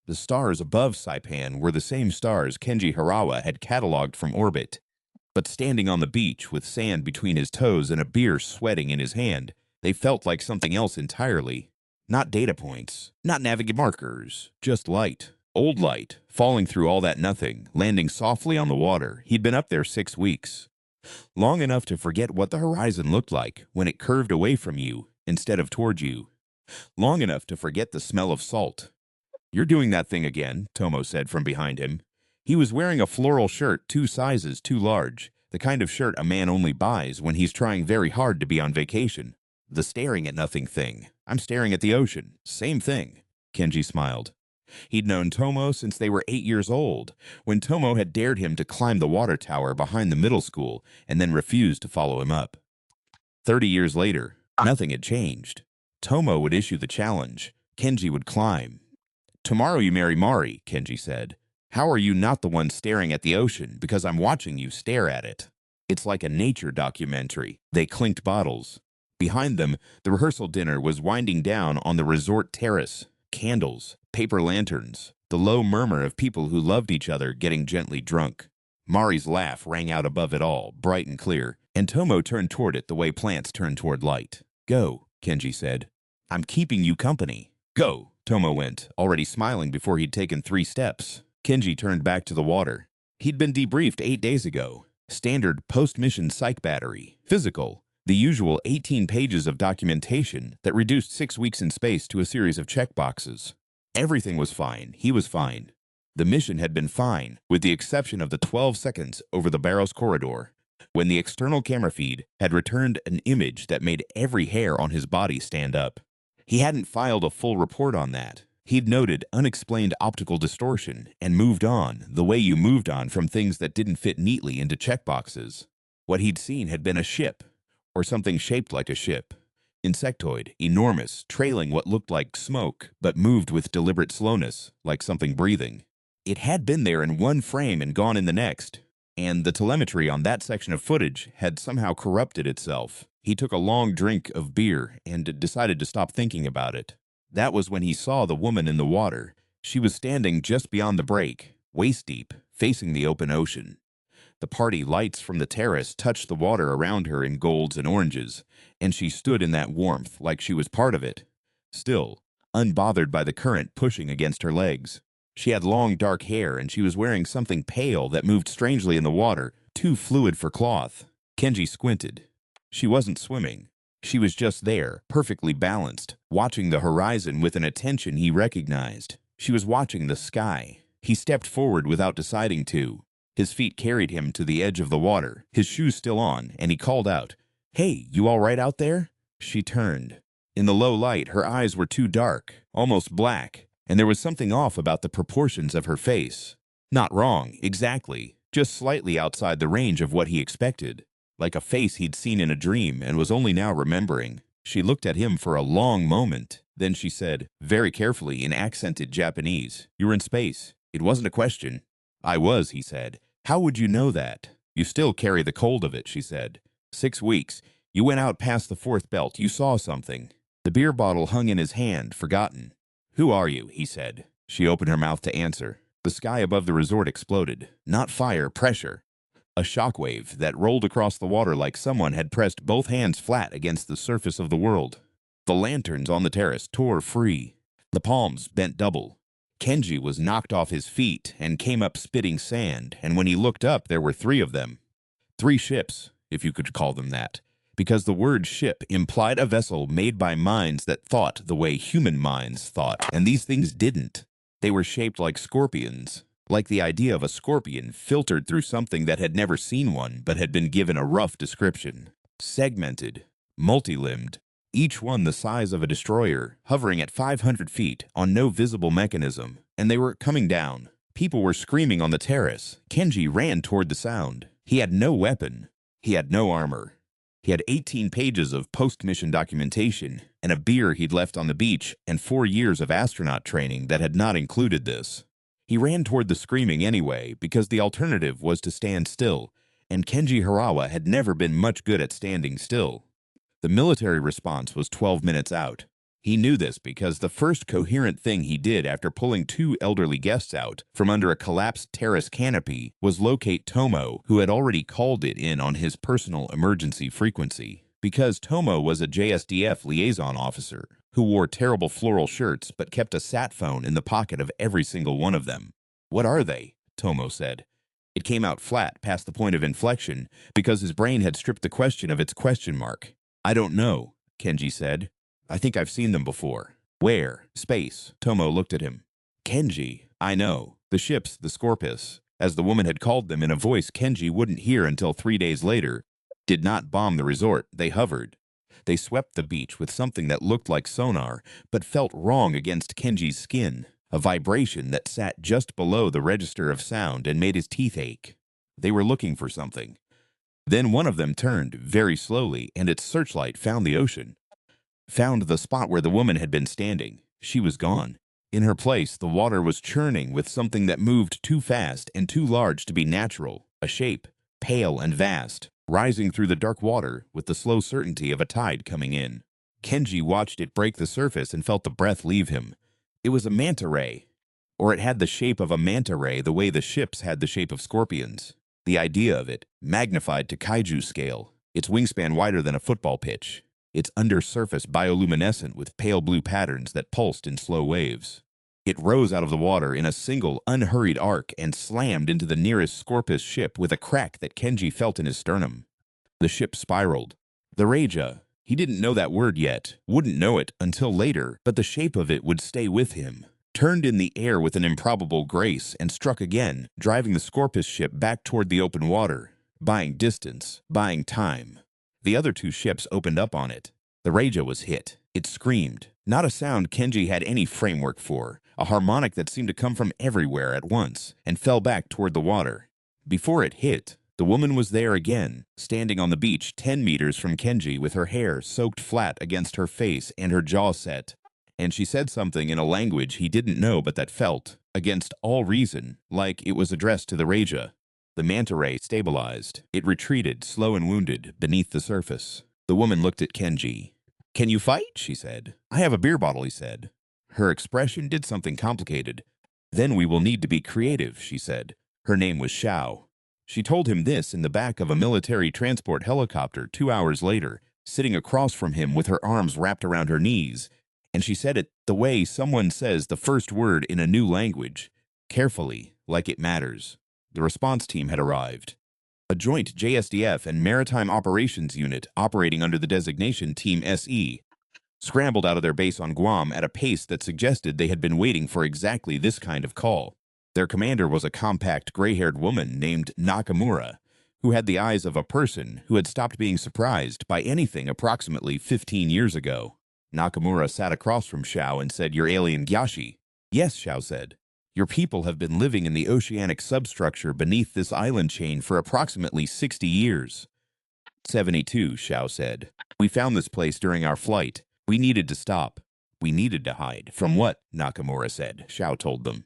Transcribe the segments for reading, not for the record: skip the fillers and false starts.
The stars above Saipan were the same stars Kenji Hirawa had cataloged from orbit. But standing on the beach with sand between his toes and a beer sweating in his hand, they felt like something else entirely. Not data points, not navigation markers, just light. Old light, falling through all that nothing, landing softly on the water. He'd been up there 6 weeks. Long enough to forget what the horizon looked like when it curved away from you instead of toward you. Long enough to forget the smell of salt. "You're doing that thing again," Tomo said from behind him. He was wearing a floral shirt 2 sizes too large, the kind of shirt a man only buys when he's trying very hard to be on vacation. "The staring at nothing thing. I'm staring at the ocean. Same thing." Kenji smiled. He'd known Tomo since they were 8 years old, when Tomo had dared him to climb the water tower behind the middle school and then refused to follow him up. 30 years later, nothing had changed. Tomo would issue the challenge. Kenji would climb. "Tomorrow you marry Mari," Kenji said. "How are you not the one staring at the ocean because I'm watching you stare at it?" It's like a nature documentary. They clinked bottles. Behind them, the rehearsal dinner was winding down on the resort terrace. Candles, paper lanterns, the low murmur of people who loved each other getting gently drunk. Mari's laugh rang out above it all, bright and clear, and Tomo turned toward it the way plants turn toward light. "Go," Kenji said. "I'm keeping you company." "Go," Tomo went, already smiling before he'd taken 3 steps. Kenji turned back to the water. He'd been debriefed 8 days ago. Standard post-mission psych battery. Physical. The usual 18 pages of documentation that reduced 6 weeks in space to a series of checkboxes. Everything was fine. He was fine. The mission had been fine, with the exception of the 12 seconds over the Barrows corridor, when the external camera feed had returned an image that made every hair on his body stand up. He hadn't filed a full report on that. He'd noted unexplained optical distortion and moved on, the way you moved on from things that didn't fit neatly into checkboxes. What he'd seen had been a ship, or something shaped like a ship. Insectoid, enormous, trailing what looked like smoke, but moved with deliberate slowness, like something breathing. It had been there in one frame and gone in the next, and the telemetry on that section of footage had somehow corrupted itself. He took a long drink of beer and decided to stop thinking about it. That was when he saw the woman in the water. She was standing just beyond the break, waist-deep, facing the open ocean. The party lights from the terrace touched the water around her in golds and oranges, and she stood in that warmth like she was part of it. Still, unbothered by the current pushing against her legs. She had long dark hair, and she was wearing something pale that moved strangely in the water, too fluid for cloth. Kenji squinted. She wasn't swimming. She was just there, perfectly balanced, watching the horizon with an attention he recognized. She was watching the sky. He stepped forward without deciding to. His feet carried him to the edge of the water, his shoes still on, and he called out, "Hey, you all right out there?" She turned. In the low light, her eyes were too dark, almost black, and there was something off about the proportions of her face. Not wrong, exactly, just slightly outside the range of what he expected. Like a face he'd seen in a dream and was only now remembering. She looked at him for a long moment. Then she said, very carefully in accented Japanese, "You were in space. It wasn't a question." "I was," he said. "How would you know that?" "You still carry the cold of it," she said. 6 weeks. You went out past the 4th belt. You saw something." The beer bottle hung in his hand, forgotten. "Who are you?" he said. She opened her mouth to answer. The sky above the resort exploded. Not fire, pressure. A shockwave that rolled across the water like someone had pressed both hands flat against the surface of the world. The lanterns on the terrace tore free. The palms bent double. Kenji was knocked off his feet and came up spitting sand, and when he looked up, there were 3 of them. 3 ships, if you could call them that, because the word ship implied a vessel made by minds that thought the way human minds thought, and these things didn't. They were shaped like scorpions, like the idea of a scorpion filtered through something that had never seen one but had been given a rough description. Segmented, multi-limbed, each one the size of a destroyer, hovering at 500 feet on no visible mechanism, and they were coming down. People were screaming on the terrace. Kenji ran toward the sound. He had no weapon. He had no armor. He had 18 pages of post-mission documentation and a beer he'd left on the beach and 4 years of astronaut training that had not included this. He ran toward the screaming anyway because the alternative was to stand still, and Kenji Hirawa had never been much good at standing still. The military response was 12 minutes out. He knew this because the first coherent thing he did after pulling two elderly guests out from under a collapsed terrace canopy was locate Tomo, who had already called it in on his personal emergency frequency. Because Tomo was a JSDF liaison officer who wore terrible floral shirts but kept a sat phone in the pocket of every single one of them. "What are they?" Tomo said. It came out flat past the point of inflection because his brain had stripped the question of its question mark. "I don't know," Kenji said. "I think I've seen them before." "Where?" "Space." Tomo looked at him. "Kenji, I know. The ships, the Scorpus, as the woman had called them in a voice Kenji wouldn't hear until 3 days later, did not bomb the resort. They hovered. They swept the beach with something that looked like sonar, but felt wrong against Kenji's skin, a vibration that sat just below the register of sound and made his teeth ache. They were looking for something. Then one of them turned, very slowly, and its searchlight found the ocean. Found the spot where the woman had been standing. She was gone. In her place, the water was churning with something that moved too fast and too large to be natural, a shape, pale and vast, rising through the dark water with the slow certainty of a tide coming in. Kenji watched it break the surface and felt the breath leave him. It was a manta ray, or it had the shape of a manta ray the way the ships had the shape of scorpions. The idea of it, magnified to kaiju scale, its wingspan wider than a football pitch, its undersurface bioluminescent with pale blue patterns that pulsed in slow waves. It rose out of the water in a single, unhurried arc and slammed into the nearest Scorpus ship with a crack that Kenji felt in his sternum. The ship spiraled. The Reja, he didn't know that word yet, wouldn't know it until later, but the shape of it would stay with him, turned in the air with an improbable grace and struck again, driving the Scorpus ship back toward the open water, buying distance, buying time. The other two ships opened up on it. The Reja was hit. It screamed. Not a sound Kenji had any framework for, a harmonic that seemed to come from everywhere at once, and fell back toward the water. Before it hit, the woman was there again, standing on the beach 10 meters from Kenji with her hair soaked flat against her face and her jaw set. And she said something in a language he didn't know but that felt, against all reason, like it was addressed to the Reja. The manta ray stabilized. It retreated, slow and wounded, beneath the surface. The woman looked at Kenji. "Can you fight?" she said. "I have a beer bottle," he said. Her expression did something complicated. "Then we will need to be creative," she said. Her name was Xiao. She told him this in the back of a military transport helicopter 2 hours later, sitting across from him with her arms wrapped around her knees, and she said it the way someone says the first word in a new language, carefully, like it matters. The response team had arrived. A joint JSDF and Maritime Operations Unit operating under the designation Team SE scrambled out of their base on Guam at a pace that suggested they had been waiting for exactly this kind of call. Their commander was a compact, gray-haired woman named Nakamura, who had the eyes of a person who had stopped being surprised by anything approximately 15 years ago. Nakamura sat across from Xiao and said, "You're alien Gyashi." "Yes," Xiao said. "Your people have been living in the oceanic substructure beneath this island chain for approximately 60 years. 72, Xiao said. "We found this place during our flight. We needed to stop. We needed to hide." "From what?" Nakamura said. Xiao told them.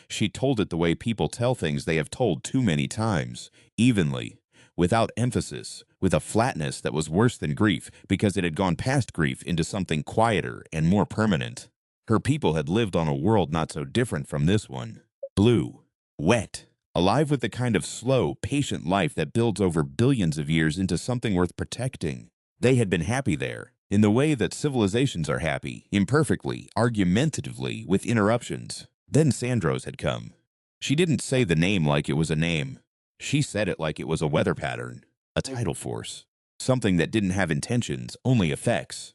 She told it the way people tell things they have told too many times, evenly, without emphasis, with a flatness that was worse than grief because it had gone past grief into something quieter and more permanent. Her people had lived on a world not so different from this one. Blue, wet, alive with the kind of slow, patient life that builds over billions of years into something worth protecting. They had been happy there, in the way that civilizations are happy, imperfectly, argumentatively, with interruptions. Then Sandros had come. She didn't say the name like it was a name. She said it like it was a weather pattern, a tidal force, something that didn't have intentions, only effects.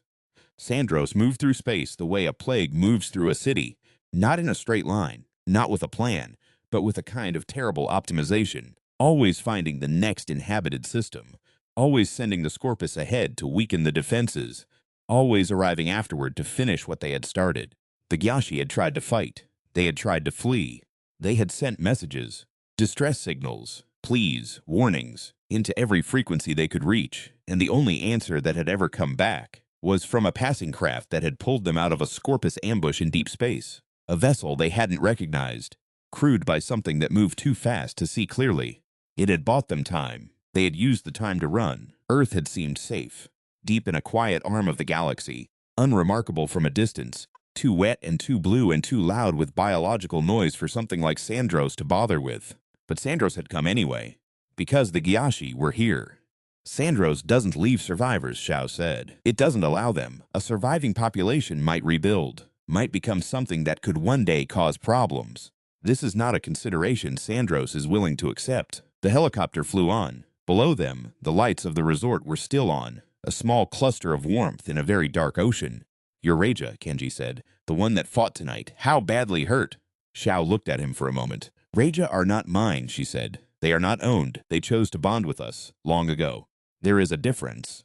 Sandros moved through space the way a plague moves through a city, not in a straight line, not with a plan, but with a kind of terrible optimization, always finding the next inhabited system, always sending the Scorpus ahead to weaken the defenses, always arriving afterward to finish what they had started. The Gyashi had tried to fight. They had tried to flee. They had sent messages, distress signals, pleas, warnings, into every frequency they could reach, and the only answer that had ever come back was from a passing craft that had pulled them out of a Scorpus ambush in deep space, a vessel they hadn't recognized, crewed by something that moved too fast to see clearly. It had bought them time. They had used the time to run. Earth had seemed safe, deep in a quiet arm of the galaxy, unremarkable from a distance, too wet and too blue and too loud with biological noise for something like Sandros to bother with. But Sandros had come anyway, because the Gyashi were here. Sandros doesn't leave survivors, Xiao said. It doesn't allow them. A surviving population might rebuild, might become something that could one day cause problems. This is not a consideration Sandros is willing to accept. The helicopter flew on. Below them, the lights of the resort were still on, a small cluster of warmth in a very dark ocean. "Your Reja," Kenji said, "the one that fought tonight. How badly hurt?" Xiao looked at him for a moment. "Reja are not mine," she said. "They are not owned. They chose to bond with us, long ago. There is a difference."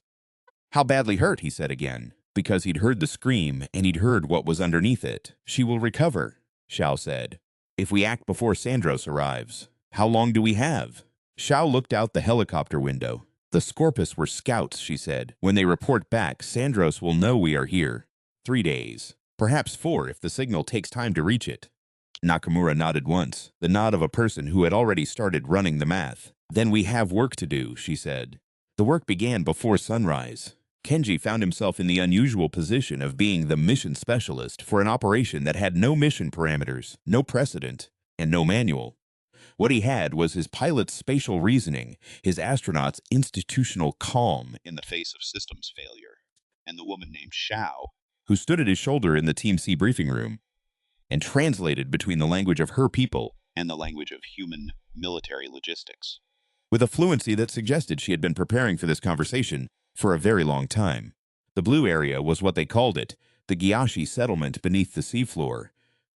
"How badly hurt?" he said again. "Because he'd heard the scream, and he'd heard what was underneath it. She will recover," Xiao said, "if we act before Sandros arrives. How long do we have?" Xiao looked out the helicopter window. "The Scorpus were scouts," she said. "When they report back, Sandros will know we are here. 3 days. Perhaps 4 if the signal takes time to reach it." Nakamura nodded once, the nod of a person who had already started running the math. "Then we have work to do," she said. The work began before sunrise. Kenji found himself in the unusual position of being the mission specialist for an operation that had no mission parameters, no precedent, and no manual. What he had was his pilot's spatial reasoning, his astronaut's institutional calm in the face of systems failure, and the woman named Xiao, who stood at his shoulder in the Team C briefing room and translated between the language of her people and the language of human military logistics, with a fluency that suggested she had been preparing for this conversation for a very long time. The blue area was what they called it, the Gyashi settlement beneath the seafloor,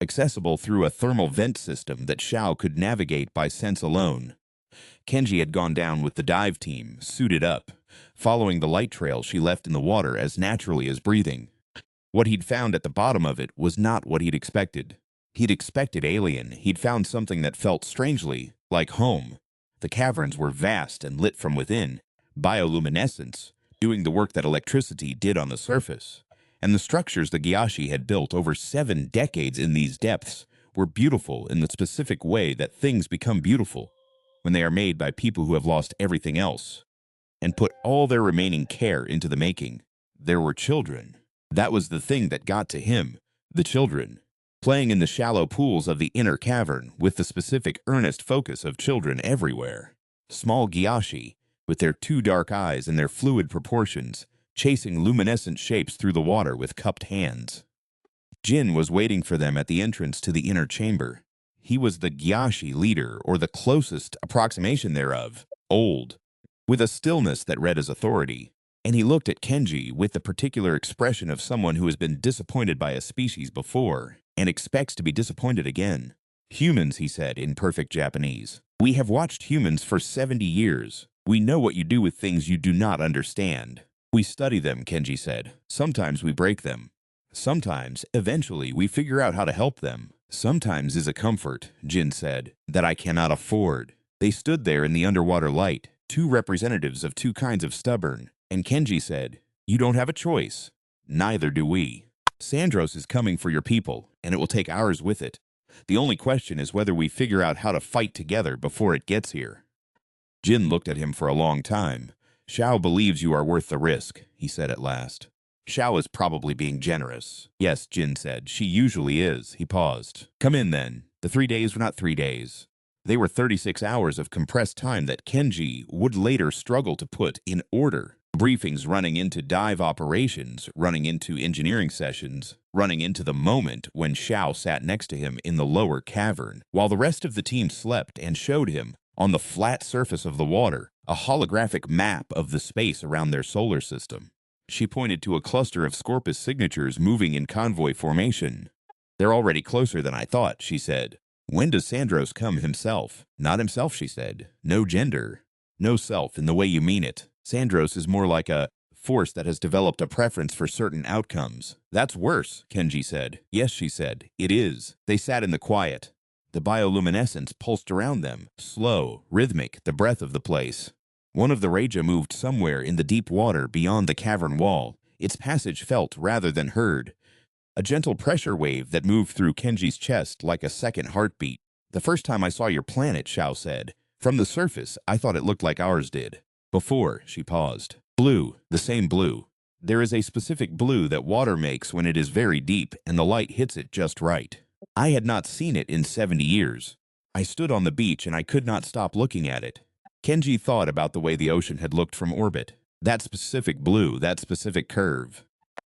accessible through a thermal vent system that Xiao could navigate by sense alone. Kenji had gone down with the dive team, suited up, following the light trail she left in the water as naturally as breathing. What he'd found at the bottom of it was not what he'd expected. He'd expected alien. He'd found something that felt strangely like home. The caverns were vast and lit from within, bioluminescence, doing the work that electricity did on the surface. And the structures the Gyashi had built over 7 decades in these depths were beautiful in the specific way that things become beautiful when they are made by people who have lost everything else and put all their remaining care into the making. There were children. That was the thing that got to him, the children, playing in the shallow pools of the inner cavern with the specific earnest focus of children everywhere. Small Gyashi, with their 2 dark eyes and their fluid proportions, chasing luminescent shapes through the water with cupped hands. Jin was waiting for them at the entrance to the inner chamber. He was the Gyashi leader, or the closest approximation thereof, old, with a stillness that read as authority. And he looked at Kenji with the particular expression of someone who has been disappointed by a species before and expects to be disappointed again. "Humans," he said in perfect Japanese. "We have watched humans for 70 years. We know what you do with things you do not understand. We study them," Kenji said. "Sometimes we break them. Sometimes, eventually, we figure out how to help them. Sometimes is a comfort," Jin said, "that I cannot afford." They stood there in the underwater light, 2 representatives of 2 kinds of stubborn, and Kenji said, "You don't have a choice. Neither do we. Sandros is coming for your people, and it will take ours with it. The only question is whether we figure out how to fight together before it gets here." Jin looked at him for a long time. "Xiao believes you are worth the risk," he said at last. "Xiao is probably being generous." "Yes," Jin said, "she usually is." He paused. "Come in, then." The 3 days were not 3 days. They were 36 hours of compressed time that Kenji would later struggle to put in order. Briefings running into dive operations, running into engineering sessions, running into the moment when Xiao sat next to him in the lower cavern, while the rest of the team slept and showed him, on the flat surface of the water, a holographic map of the space around their solar system. She pointed to a cluster of Scorpus signatures moving in convoy formation. "They're already closer than I thought," she said. "When does Sandros come himself?" "Not himself," she said. "No gender. No self in the way you mean it. Sandros is more like a force that has developed a preference for certain outcomes." "That's worse," Kenji said. "Yes," she said. "It is." They sat in the quiet. The bioluminescence pulsed around them, slow, rhythmic, the breath of the place. One of the Reja moved somewhere in the deep water beyond the cavern wall. Its passage felt rather than heard. A gentle pressure wave that moved through Kenji's chest like a second heartbeat. "The first time I saw your planet," Xiao said, "from the surface, I thought it looked like ours did. Before," she paused. "Blue, the same blue. There is a specific blue that water makes when it is very deep and the light hits it just right. I had not seen it in 70 years. I stood on the beach and I could not stop looking at it. Kenji thought about the way the ocean had looked from orbit. That specific blue, that specific curve.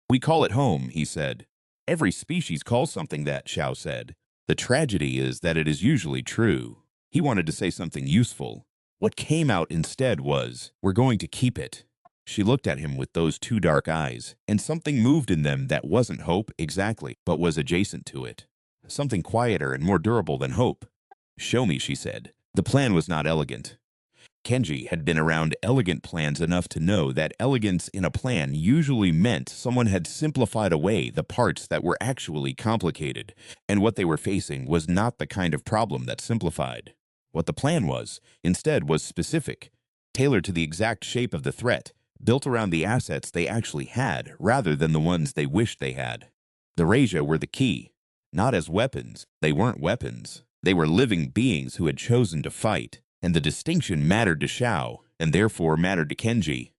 We call it home, he said. Every species calls something that, Xiao said. The tragedy is that it is usually true. He wanted to say something useful. What came out instead was, we're going to keep it. She looked at him with those two dark eyes, and something moved in them that wasn't hope exactly, but was adjacent to it. Something quieter and more durable than hope. Show me, she said. The plan was not elegant. Kenji had been around elegant plans enough to know that elegance in a plan usually meant someone had simplified away the parts that were actually complicated, and what they were facing was not the kind of problem that simplified. What the plan was, instead, was specific, tailored to the exact shape of the threat, built around the assets they actually had rather than the ones they wished they had. The Reija were the key. Not as weapons. They weren't weapons. They were living beings who had chosen to fight, and the distinction mattered to Xiao, and therefore mattered to Kenji.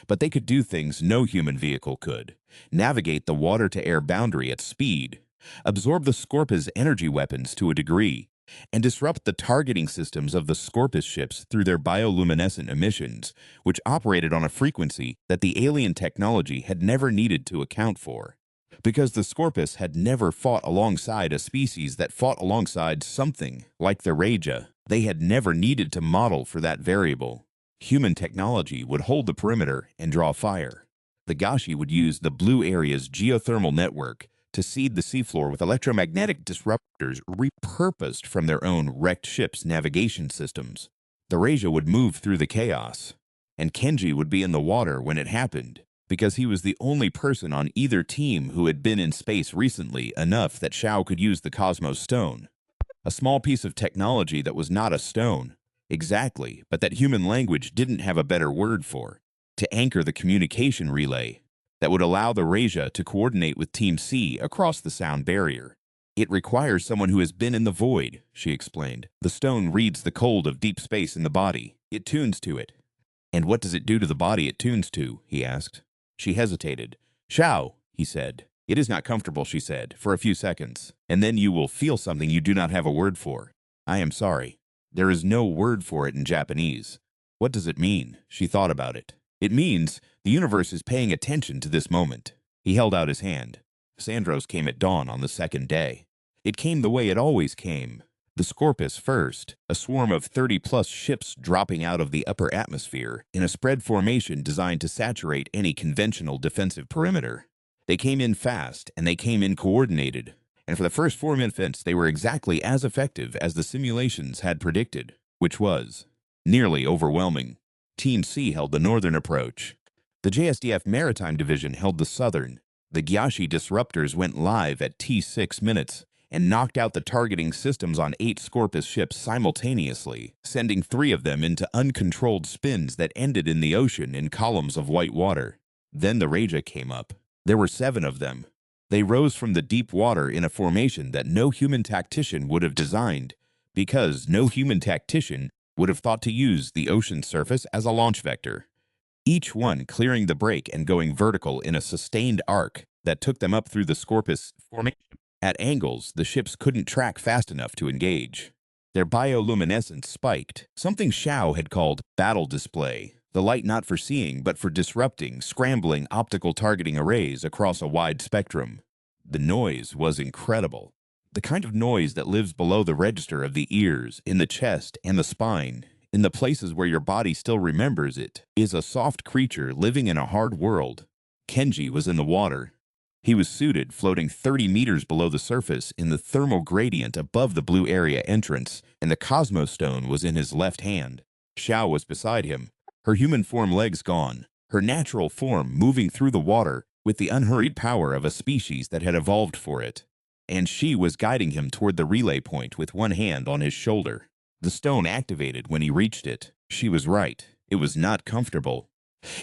But they could do things no human vehicle could. Navigate the water-to-air boundary at speed, absorb the Scorpus energy weapons to a degree, and disrupt the targeting systems of the Scorpus ships through their bioluminescent emissions, which operated on a frequency that the alien technology had never needed to account for. Because the Scorpus had never fought alongside a species that fought alongside something like the Reija, they had never needed to model for that variable. Human technology would hold the perimeter and draw fire. The Gashi would use the blue area's geothermal network to seed the seafloor with electromagnetic disruptors repurposed from their own wrecked ships' navigation systems. The Reija would move through the chaos, and Kenji would be in the water when it happened, because he was the only person on either team who had been in space recently enough that Xiao could use the Cosmos Stone. A small piece of technology that was not a stone, exactly, but that human language didn't have a better word for, to anchor the communication relay that would allow the Reija to coordinate with Team C across the sound barrier. It requires someone who has been in the void, she explained. The stone reads the cold of deep space in the body. It tunes to it. And what does it do to the body it tunes to? He asked. She hesitated. Xiao, he said. It is not comfortable, she said, for a few seconds. And then you will feel something you do not have a word for. I am sorry. There is no word for it in Japanese. What does it mean? She thought about it. It means the universe is paying attention to this moment. He held out his hand. Sandros came at dawn on the second day. It came the way it always came. The Scorpus first, a swarm of 30-plus ships dropping out of the upper atmosphere in a spread formation designed to saturate any conventional defensive perimeter. They came in fast, and they came in coordinated. And for the first 4 minutes, they were exactly as effective as the simulations had predicted, which was nearly overwhelming. Team C held the northern approach. The JSDF Maritime Division held the southern. The Gyashi disruptors went live at T6 minutes and knocked out the targeting systems on 8 Scorpus ships simultaneously, sending 3 of them into uncontrolled spins that ended in the ocean in columns of white water. Then the Reija came up. There were 7 of them. They rose from the deep water in a formation that no human tactician would have designed, because no human tactician would have thought to use the ocean surface as a launch vector. Each one clearing the break and going vertical in a sustained arc that took them up through the Scorpus formation. At angles, the ships couldn't track fast enough to engage. Their bioluminescence spiked, something Xiao had called battle display, the light not for seeing but for disrupting, scrambling optical targeting arrays across a wide spectrum. The noise was incredible. The kind of noise that lives below the register of the ears, in the chest and the spine, in the places where your body still remembers it, is a soft creature living in a hard world. Kenji was in the water. He was suited, floating 30 meters below the surface in the thermal gradient above the blue area entrance, and the Cosmos Stone was in his left hand. Xiao was beside him, her human form legs gone, her natural form moving through the water with the unhurried power of a species that had evolved for it. And she was guiding him toward the relay point with one hand on his shoulder. The stone activated when he reached it. She was right. It was not comfortable.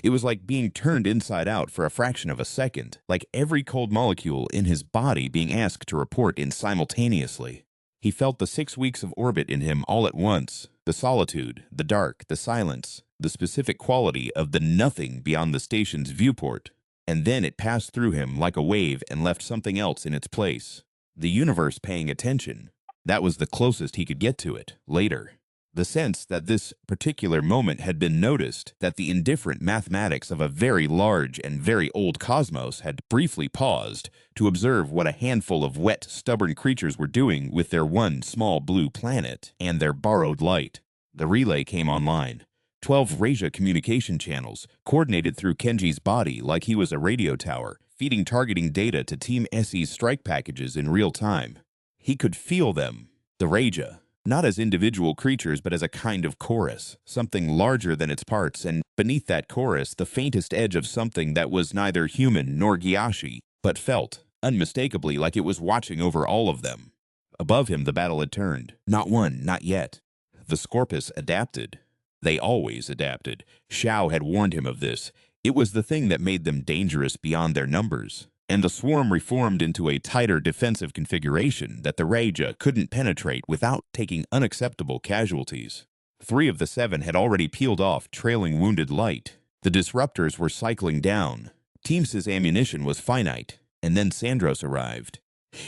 It was like being turned inside out for a fraction of a second, like every cold molecule in his body being asked to report in simultaneously. He felt the 6 weeks of orbit in him all at once, the solitude, the dark, the silence, the specific quality of the nothing beyond the station's viewport. and then it passed through him like a wave and left something else in its place. The universe paying attention. That was the closest he could get to it, later. The sense that this particular moment had been noticed, that the indifferent mathematics of a very large and very old cosmos had briefly paused to observe what a handful of wet, stubborn creatures were doing with their one small blue planet and their borrowed light. The relay came online. 12 Raja communication channels, coordinated through Kenji's body like he was a radio tower, feeding targeting data to Team SE's strike packages in real time. He could feel them, the Raja, not as individual creatures but as a kind of chorus, something larger than its parts, and beneath that chorus the faintest edge of something that was neither human nor Gyashi, but felt, unmistakably, like it was watching over all of them. Above him the battle had turned. Not one, not yet. The Scorpus adapted. They always adapted. Shao had warned him of this. It was the thing that made them dangerous beyond their numbers. And the swarm reformed into a tighter defensive configuration that the Raja couldn't penetrate without taking unacceptable casualties. 3 of the 7 had already peeled off, trailing wounded light. The disruptors were cycling down. Teams's ammunition was finite, and then Sandros arrived.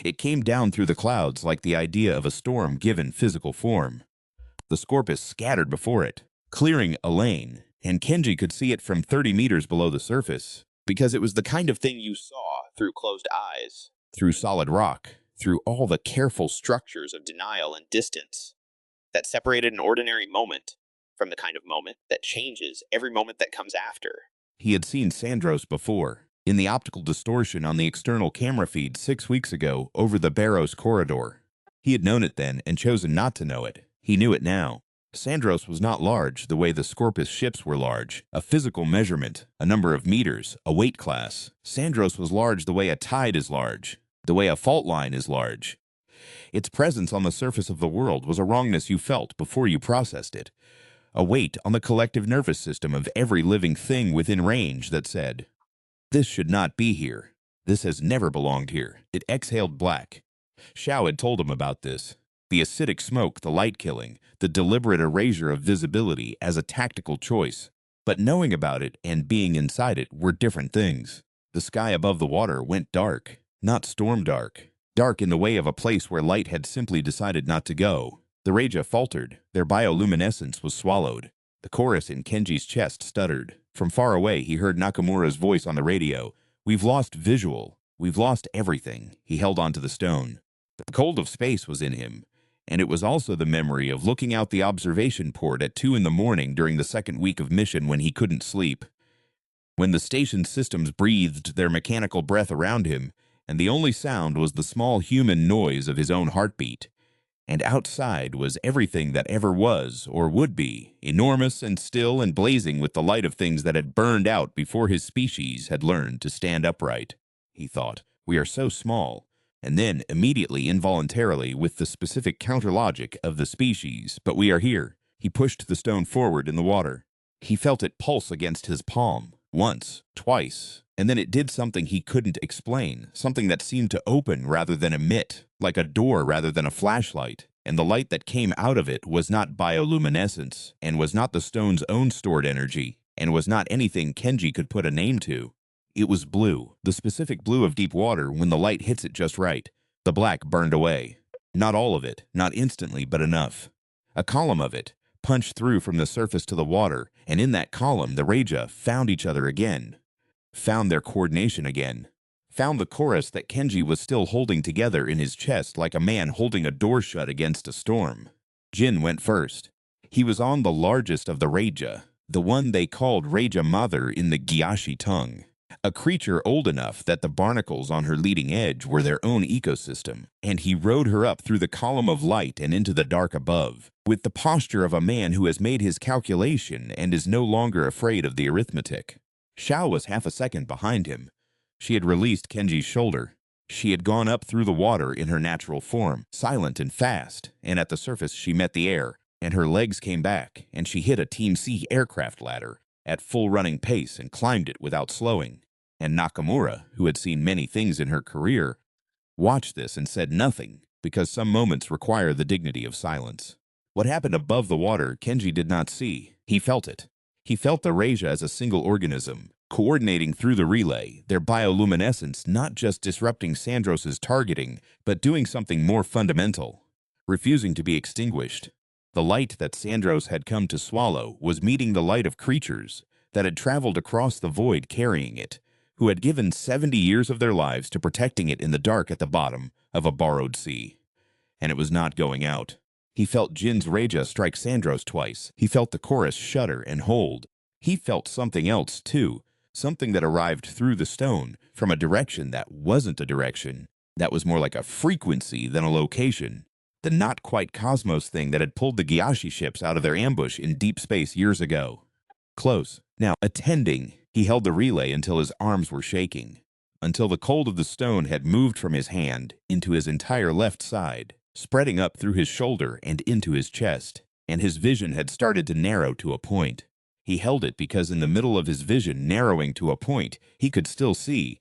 It came down through the clouds like the idea of a storm given physical form. The Scorpus scattered before it, clearing a lane, and Kenji could see it from 30 meters below the surface, because it was the kind of thing you saw through closed eyes, through solid rock, through all the careful structures of denial and distance that separated an ordinary moment from the kind of moment that changes every moment that comes after. He had seen Sandros before, in the optical distortion on the external camera feed 6 weeks ago over the Barrows corridor. He had known it then and chosen not to know it. He knew it now. Sandros was not large the way the Scorpus ships were large, a physical measurement, a number of meters, a weight class. Sandros was large the way a tide is large, the way a fault line is large. Its presence on the surface of the world was a wrongness you felt before you processed it, a weight on the collective nervous system of every living thing within range that said, "This should not be here. This has never belonged here." It exhaled black. Shao had told him about this. The acidic smoke, the light killing, the deliberate erasure of visibility as a tactical choice. But knowing about it and being inside it were different things. The sky above the water went dark, not storm dark. Dark in the way of a place where light had simply decided not to go. The Raja faltered. Their bioluminescence was swallowed. The chorus in Kenji's chest stuttered. From far away he heard Nakamura's voice on the radio. "We've lost visual. We've lost everything." He held onto the stone. The cold of space was in him. And it was also the memory of looking out the observation port at 2 in the morning during the second week of mission when he couldn't sleep. When the station systems breathed their mechanical breath around him, and the only sound was the small human noise of his own heartbeat. And outside was everything that ever was or would be, enormous and still and blazing with the light of things that had burned out before his species had learned to stand upright. He thought, "We are so small." And then, immediately, involuntarily, with the specific counter-logic of the species, "But we are here." He pushed the stone forward in the water. He felt it pulse against his palm, once, twice, and then it did something he couldn't explain, something that seemed to open rather than emit, like a door rather than a flashlight, and the light that came out of it was not bioluminescence, and was not the stone's own stored energy, and was not anything Kenji could put a name to. It was blue, the specific blue of deep water when the light hits it just right. The black burned away. Not all of it, not instantly, but enough. A column of it punched through from the surface to the water, and in that column the Raja found each other again. Found their coordination again. Found the chorus that Kenji was still holding together in his chest like a man holding a door shut against a storm. Jin went first. He was on the largest of the Raja, the one they called Raja Mother in the Gyashi tongue. A creature old enough that the barnacles on her leading edge were their own ecosystem, and he rode her up through the column of light and into the dark above, with the posture of a man who has made his calculation and is no longer afraid of the arithmetic. Shao was half a second behind him. She had released Kenji's shoulder. She had gone up through the water in her natural form, silent and fast, and at the surface she met the air, and her legs came back, and she hit a Team C aircraft ladder at full running pace and climbed it without slowing. And Nakamura, who had seen many things in her career, watched this and said nothing, because some moments require the dignity of silence. What happened above the water Kenji did not see. He felt it. He felt the Raja as a single organism, coordinating through the relay, their bioluminescence not just disrupting Sandros's targeting, but doing something more fundamental, refusing to be extinguished. The light that Sandros had come to swallow was meeting the light of creatures that had traveled across the void carrying it, who had given 70 years of their lives to protecting it in the dark at the bottom of a borrowed sea. And it was not going out. He felt Jin's Reja strike Sandros twice. He felt the chorus shudder and hold. He felt something else, too, something that arrived through the stone from a direction that wasn't a direction, that was more like a frequency than a location. The not-quite cosmos thing that had pulled the Gyashi ships out of their ambush in deep space years ago. Close. Now, attending, he held the relay until his arms were shaking, until the cold of the stone had moved from his hand into his entire left side, spreading up through his shoulder and into his chest, and his vision had started to narrow to a point. He held it because in the middle of his vision narrowing to a point, he could still see,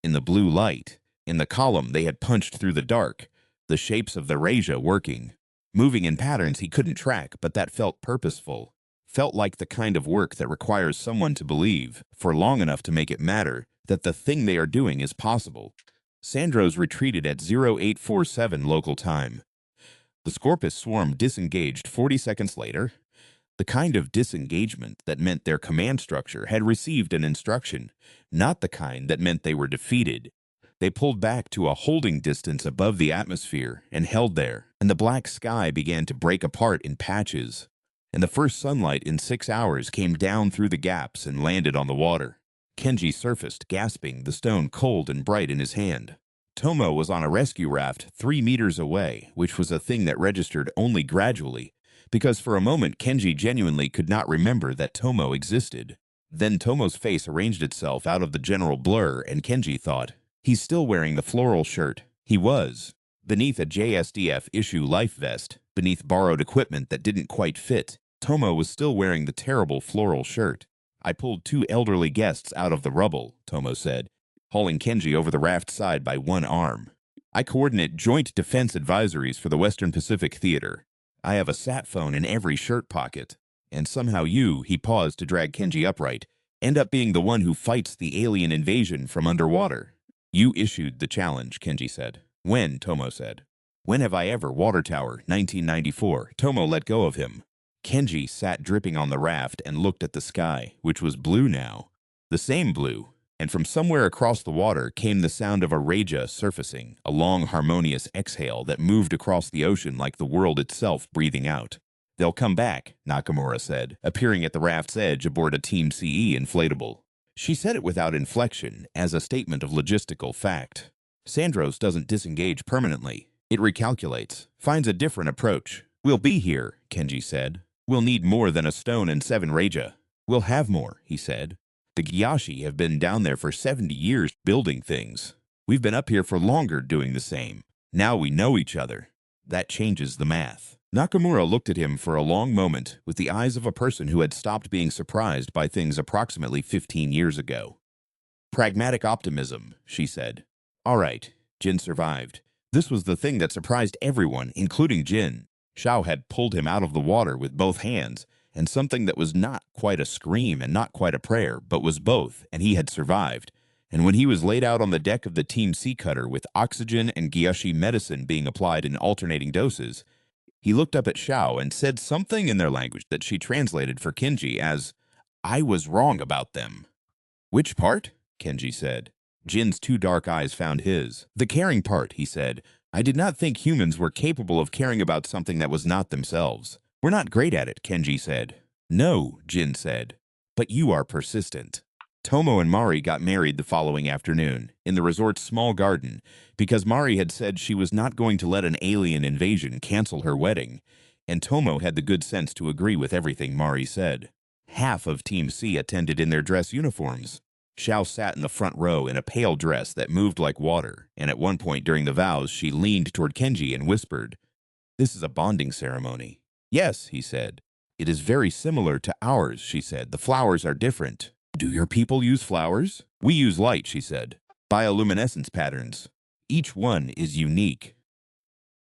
in the blue light, in the column they had punched through the dark, the shapes of the Reja working, moving in patterns he couldn't track, but that felt purposeful, felt like the kind of work that requires someone to believe, for long enough to make it matter, that the thing they are doing is possible. Sandros retreated at 0847 local time. The Scorpus swarm disengaged 40 seconds later, the kind of disengagement that meant their command structure had received an instruction, not the kind that meant they were defeated. They pulled back to a holding distance above the atmosphere and held there, and the black sky began to break apart in patches, and the first sunlight in 6 hours came down through the gaps and landed on the water. Kenji surfaced, gasping, the stone cold and bright in his hand. Tomo was on a rescue raft 3 meters away, which was a thing that registered only gradually, because for a moment Kenji genuinely could not remember that Tomo existed. Then Tomo's face arranged itself out of the general blur, and Kenji thought, he's still wearing the floral shirt. He was. Beneath a JSDF issue life vest, beneath borrowed equipment that didn't quite fit, Tomo was still wearing the terrible floral shirt. I pulled 2 elderly guests out of the rubble, Tomo said, hauling Kenji over the raft side by one arm. I coordinate joint defense advisories for the Western Pacific Theater. I have a sat phone in every shirt pocket. And somehow you, he paused to drag Kenji upright, end up being the one who fights the alien invasion from underwater. You issued the challenge, Kenji said. When, Tomo said. When have I ever, Water Tower, 1994. Tomo let go of him. Kenji sat dripping on the raft and looked at the sky, which was blue now. The same blue. And from somewhere across the water came the sound of a Reja surfacing, a long harmonious exhale that moved across the ocean like the world itself breathing out. They'll come back, Nakamura said, appearing at the raft's edge aboard a Team CE inflatable. She said it without inflection, as a statement of logistical fact. Sandros doesn't disengage permanently. It recalculates, finds a different approach. We'll be here, Kenji said. We'll need more than a stone and 7 Reja. We'll have more, he said. The Gyashi have been down there for 70 years building things. We've been up here for longer doing the same. Now we know each other. That changes the math. Nakamura looked at him for a long moment with the eyes of a person who had stopped being surprised by things approximately 15 years ago. Pragmatic optimism, she said. All right, Jin survived. This was the thing that surprised everyone, including Jin. Xiao had pulled him out of the water with both hands, and something that was not quite a scream and not quite a prayer, but was both, and he had survived. And when he was laid out on the deck of the Team Sea Cutter with oxygen and Gyashi medicine being applied in alternating doses, he looked up at Xiao and said something in their language that she translated for Kenji as, I was wrong about them. Which part? Kenji said. Jin's 2 dark eyes found his. The caring part, he said. I did not think humans were capable of caring about something that was not themselves. We're not great at it, Kenji said. No, Jin said. But you are persistent. Tomo and Mari got married the following afternoon, in the resort's small garden, because Mari had said she was not going to let an alien invasion cancel her wedding, and Tomo had the good sense to agree with everything Mari said. Half of Team C attended in their dress uniforms. Xiao sat in the front row in a pale dress that moved like water, and at one point during the vows she leaned toward Kenji and whispered, This is a bonding ceremony. Yes, he said. It is very similar to ours, she said. The flowers are different. Do your people use flowers? We use light, she said. Bioluminescence patterns. Each one is unique.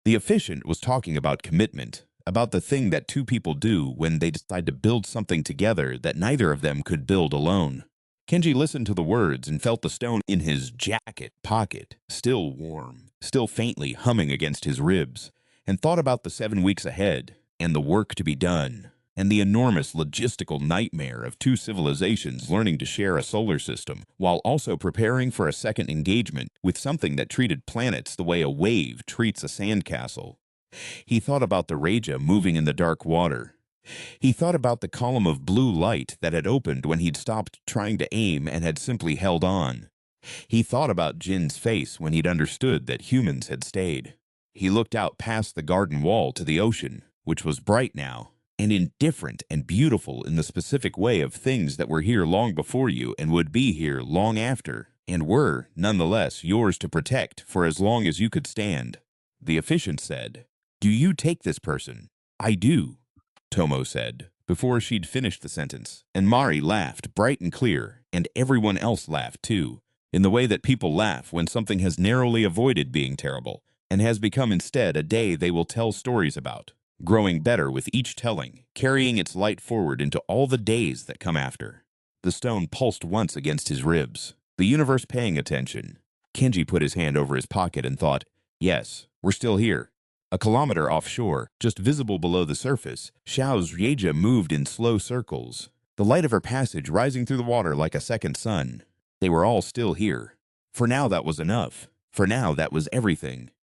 The officiant was talking about commitment, about the thing that 2 people do when they decide to build something together that neither of them could build alone. Kenji listened to the words and felt the stone in his jacket pocket, still warm, still faintly humming against his ribs, and thought about the 7 weeks ahead, and the work to be done, and the enormous logistical nightmare of two civilizations learning to share a solar system, while also preparing for a second engagement with something that treated planets the way a wave treats a sandcastle. He thought about the Reja moving in the dark water. He thought about the column of blue light that had opened when he'd stopped trying to aim and had simply held on. He thought about Jin's face when he'd understood that humans had stayed. He looked out past the garden wall to the ocean, which was bright now, and indifferent and beautiful in the specific way of things that were here long before you and would be here long after, and were, nonetheless, yours to protect for as long as you could stand. The officiant said, "Do you take this person?" "I do," Tomo said, before she'd finished the sentence, and Mari laughed bright and clear, and everyone else laughed too, in the way that people laugh when something has narrowly avoided being terrible, and has become instead a day they will tell stories about, growing better with each telling, carrying its light forward into all the days that come after. The stone pulsed once against his ribs, the universe paying attention. Kenji put his hand over his pocket and thought, yes, we're still here. A kilometer offshore, just visible below the surface, Xiao's Rieja moved in slow circles, the light of her passage rising through the water like a second sun. They were all still here. For now that was enough. For now that was everything.